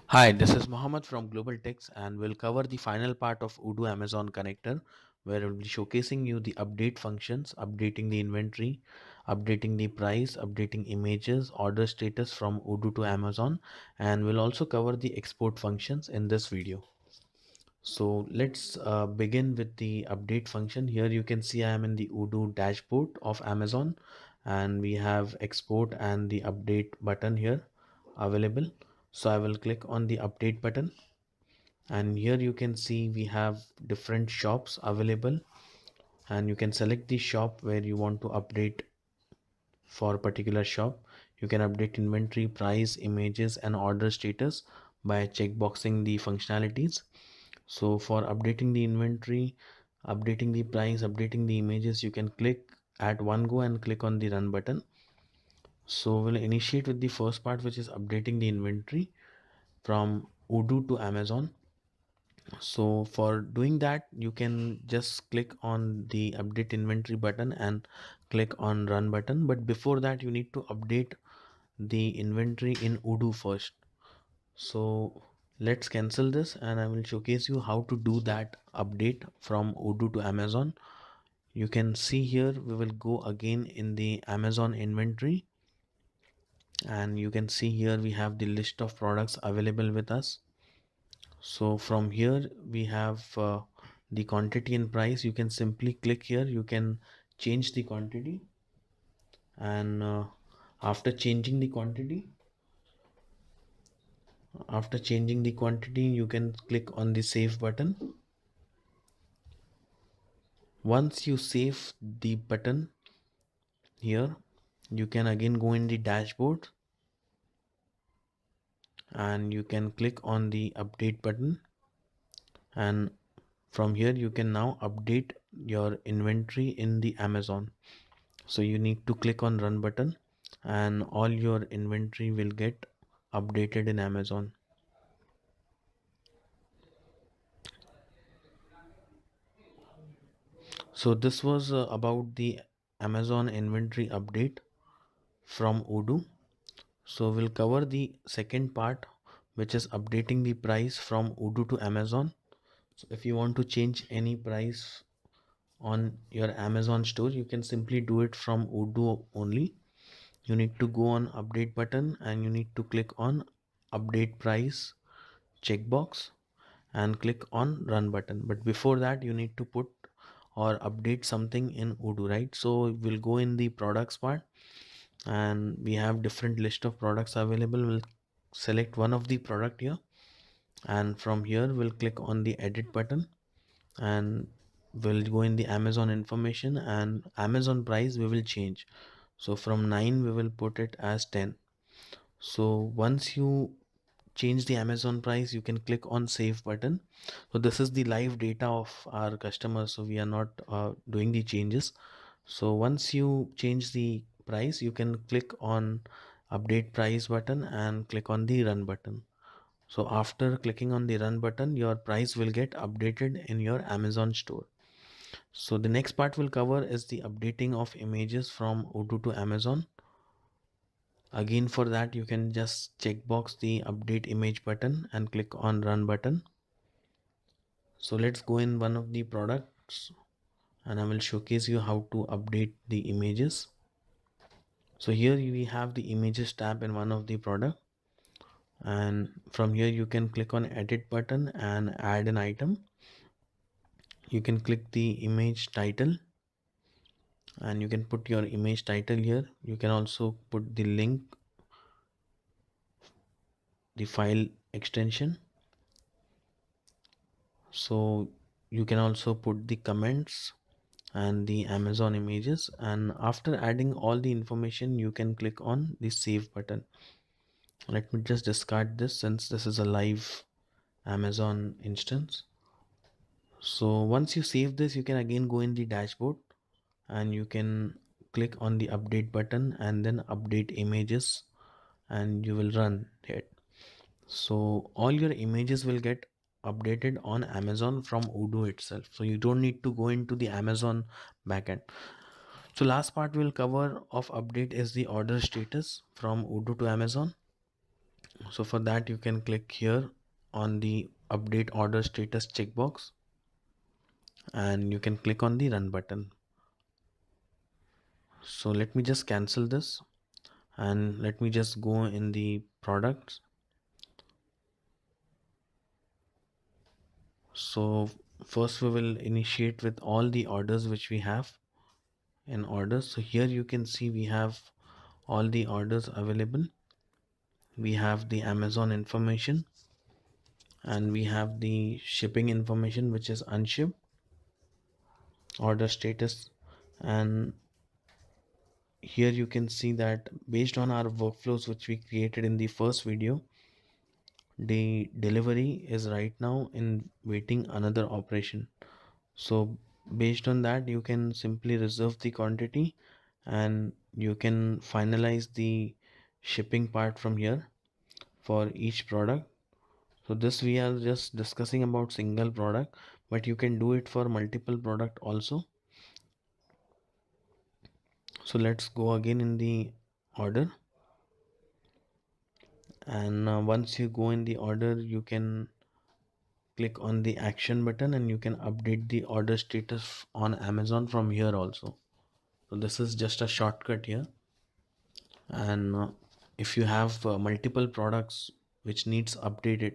Hi, this is Mohammed from Global Techs, and we'll cover the final part of Odoo Amazon Connector, where we'll be showcasing you the update functions, updating the inventory, updating the price, updating images, order status from Odoo to Amazon, and we'll also cover the export functions in this video. So let's begin with the update function. Here you can see I am in the Odoo dashboard of Amazon, and we have export and the update button here available. So I will click on the update button, and here you can see we have different shops available, and you can select the shop where you want to update. For a particular shop, you can update inventory, price, images, and order status by checkboxing the functionalities. So for updating the inventory, updating the price, updating the images, you can click at one go and click on the run button. So we'll initiate with the first part, which is updating the inventory from Odoo to Amazon. So for doing that, you can just click on the update inventory button and click on run button. But before that, you need to update the inventory in Odoo first. So let's cancel this, and I will showcase you how to do that update from Odoo to Amazon. You can see here we will go again in the Amazon inventory, and you can see here we have the list of products available with us. So from here we have the quantity and price. You can simply click here, you can change the quantity, and after changing the quantity you can click on the save button. Once you save the button here, you can again go in the dashboard, and you can click on the update button, and from here you can now update your inventory in the Amazon. So you need to click on run button, and all your inventory will get updated in Amazon. So this was about the Amazon inventory update from Odoo. So we'll cover the second part, which is updating the price from Odoo to Amazon. So if you want to change any price on your Amazon store, you can simply do it from Odoo only. You need to go on update button, and you need to click on update price checkbox and click on run button. But before that, you need to put or update something in Odoo, right? So we'll go in the products part, and we have different list of products available. We'll select one of the product here, and from here we'll click on the edit button, and we'll go in the Amazon information, and Amazon price we will change. So from 9 we will put it as 10. So once you change the Amazon price, you can click on save button. So this is the live data of our customers, so we are not doing the changes. So once you change the price, you can click on update price button and click on the run button. So after clicking on the run button, your price will get updated in your Amazon store. So the next part we'll cover is the updating of images from Odoo to Amazon. Again, for that you can just checkbox the update image button and click on run button. So let's go in one of the products, and I will showcase you how to update the images. So here we have the images tab in one of the product, and from here you can click on edit button and add an item. You can click the image title, and you can put your image title here. You can also put the link, the file extension. So you can also put the comments and the Amazon images, and after adding all the information you can click on the save button. Let me just discard this since this is a live Amazon instance. So once you save this, you can again go in the dashboard, and you can click on the update button and then update images, and you will run it. So all your images will get updated on Amazon from Odoo itself. So you don't need to go into the Amazon backend. So last part we'll cover of update is the order status from Odoo to Amazon. So for that you can click here on the update order status checkbox, and you can click on the run button. So let me just cancel this, and let me just go in the products. So first we will initiate with all the orders which we have in orders. So here you can see we have all the orders available. We have the Amazon information, and we have the shipping information which is unshipped, order status, and here you can see that based on our workflows which we created in the first video, the delivery is right now in waiting another operation. So based on that you can simply reserve the quantity, and you can finalize the shipping part from here for each product. So this we are just discussing about single product, but you can do it for multiple product also. So let's go again in the order, and once you go in the order you can click on the action button, and you can update the order status on Amazon from here also. So this is just a shortcut here. And if you have multiple products which needs updated,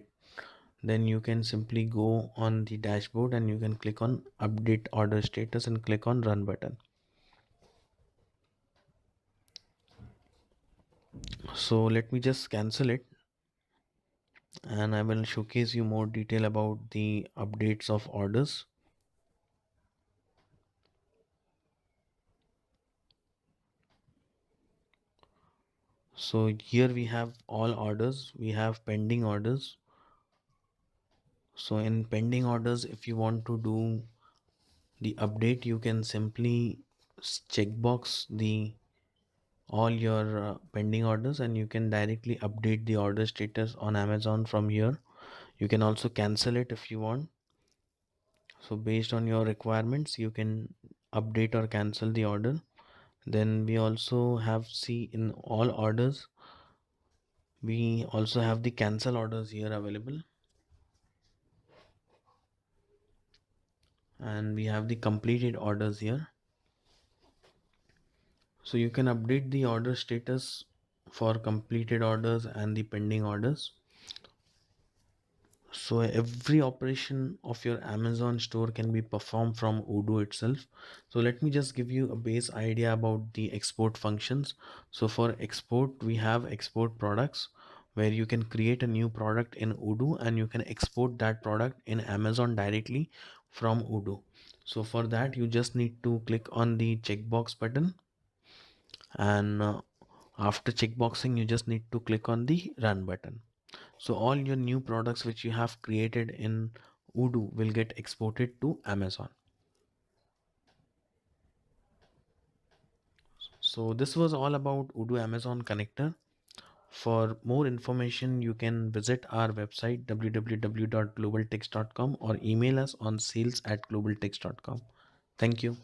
then you can simply go on the dashboard and you can click on update order status and click on run button. So let me just cancel it, and I will showcase you more detail about the updates of orders. So here we have all orders, we have pending orders. So in pending orders, if you want to do the update, you can simply checkbox the all your pending orders, and you can directly update the order status on Amazon from here. You can also cancel it if you want. So based on your requirements you can update or cancel the order. Then we also have, see, in all orders we also have the cancel orders here available, and we have the completed orders here. So you can update the order status for completed orders and the pending orders. So every operation of your Amazon store can be performed from Odoo itself. So let me just give you a base idea about the export functions. So for export, we have export products, where you can create a new product in Odoo and you can export that product in Amazon directly from Odoo. So for that, you just need to click on the checkbox button, and after checkboxing, you just need to click on the run button. So all your new products which you have created in Odoo will get exported to Amazon. So this was all about Odoo Amazon connector. For more information, you can visit our website www.globaltext.com or email us on sales@globaltext.com. Thank you.